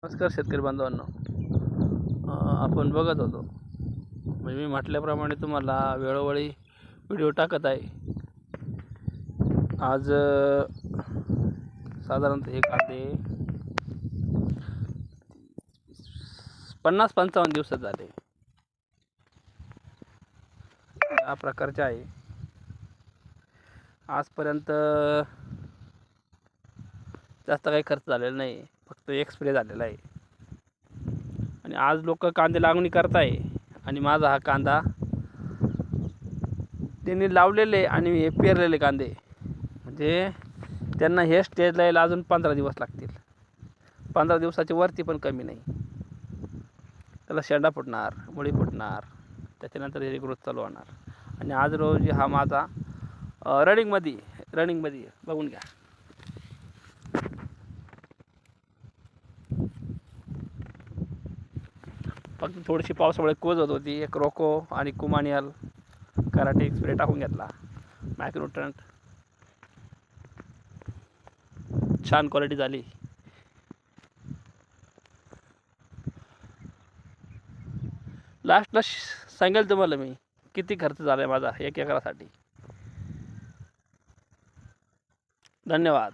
नमस्कार शेतकरी बांधवांनो. आपण बघत होतो म्हणजे मी म्हटल्याप्रमाणे तुम्हाला वेळोवेळी व्हिडिओ टाकत आहे. आज साधारणतः हे कांदे 50-55 दिवसात झाले या प्रकारचे आहे. आजपर्यंत जास्त काही खर्च झालेला नाही, फक्त एक स्प्रे झालेला आहे. आणि आज लोक कांदे लागवणी करताय आणि माझा हा कांदा त्यांनी लावलेले आणि हे पेरलेले कांदे म्हणजे त्यांना हे स्टेजला यायला अजून 15 दिवस लागतील. 15 दिवसाच्या वरती पण कमी नाही. त्याला शेंडा फुटणार, मुळी फुटणार, त्याच्यानंतर हे ग्रोथ चालू होणार. आणि आज रोजी हा माझा रनिंगमध्ये बघून घ्या. फक्त थोडीशी पावसामुळे कोज होत होती. एक रोको आणि कुमानियल कराटे स्प्रे टाकून घेतला. मायक्रोन्यूट्रंट छान क्वालिटी झाली. लास्टला सांगेल तुम्हाला मी किती खर्च झाला आहे माझा 1 एकरासाठी. धन्यवाद.